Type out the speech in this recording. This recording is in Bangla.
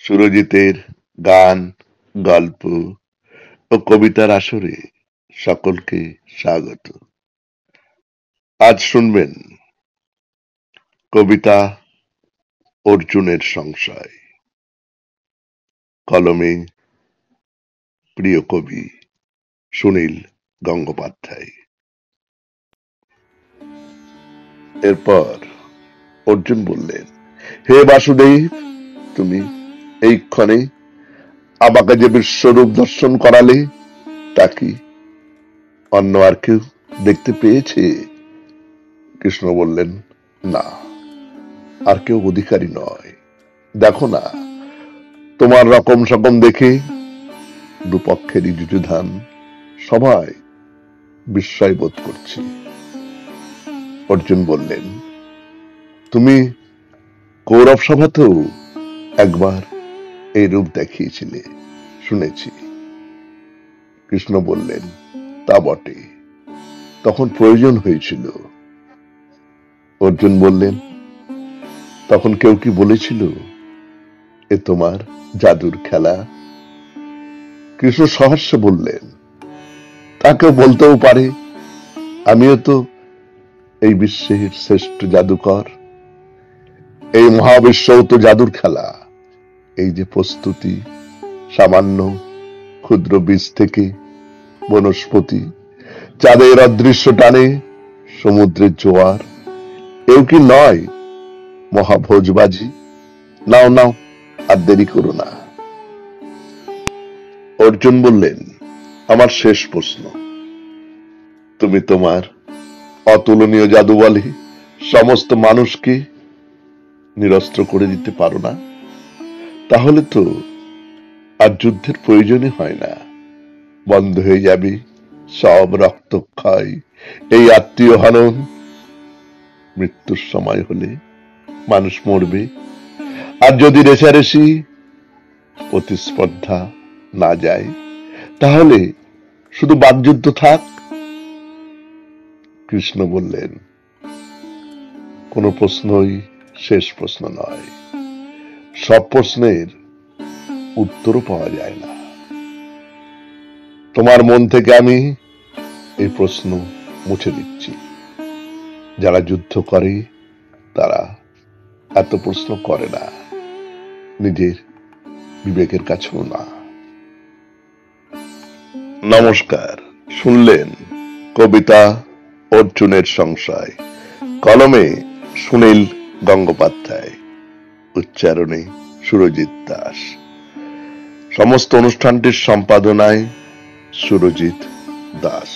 সুরজিতের গান, গল্প ও কবিতার আসরে সকলকে স্বাগত। আজ শুনবেন কবিতা অর্জুনের সংশয়। কলমে প্রিয় কবি সুনীল গঙ্গোপাধ্যায়। এরপর অর্জুন বললেন, হে বাসুদেব, তুমি এই ক্ষণে আমাকে যে বিশ্বরূপ দর্শন করালে, তা কি অন্য আর কেউ দেখতে পেয়েছে? কৃষ্ণ বললেন, না, আর কেউ অধিকারী নয়। দেখো না, তোমার রকম সকম দেখে দুপক্ষেরই যুযুধান, সবাই বিস্ময় বোধ করছে। অর্জুন বললেন, তুমি কৌরব সভাতেও একবার এই রূপ দেখিয়েছিলে, শুনেছি। কৃষ্ণ বললেন, তা বটে, তখন প্রয়োজন হয়েছিল। অর্জুন বললেন, তখন কেউ কি বলেছিল এ তোমার জাদুর খেলা? কৃষ্ণ সহস্যে বললেন, তা কেউ বলতেও পারে, আমিও তো এই বিশ্বের শ্রেষ্ঠ জাদুকর। এই মহাবিশ্বও তো জাদুর খেলা। এই যে প্রস্তুতি, সামান্য ক্ষুদ্র বীজ থেকে বনস্পতি, চাঁদের অদৃশ্য টানে সমুদ্রের জোয়ার, এও কি নয় মহাভোজবাজি? নাও নাও, আর দেরি করো না। অর্জুন বললেন, আমার শেষ প্রশ্ন, তুমি তোমার অতুলনীয় জাদু বলে সমস্ত মানুষকে নিরস্ত্র করে দিতে পারো না? তাহলে তো আর যুদ্ধের প্রয়োজনই হয় না। বন্ধ হয়ে যাবে সব রক্তক্ষয়, এই আত্মীয় হনন। মৃত্যুর সময় হলে মানুষ মরবে, আর যদি রেষারেষি প্রতিস্পর্ধা না যায়, তাহলে শুধু বাকযুদ্ধ থাক। কৃষ্ণ বললেন, কোন প্রশ্নই শেষ প্রশ্ন নয়, সব প্রশ্নের উত্তরও পাওয়া যায় না। তোমার মন থেকে আমি এই প্রশ্ন মুছে দিচ্ছি। যারা যুদ্ধ করে তারা এত প্রশ্ন করে না, নিজের বিবেকের কাছেও না। নমস্কার, শুনলেন কবিতা অর্জুনের সংশয়। কলমে সুনীল গঙ্গোপাধ্যায়, উচ্চারণে সুরজিৎ দাস। সমস্ত অনুষ্ঠানটির সম্পাদনায় সুরজিৎ দাস।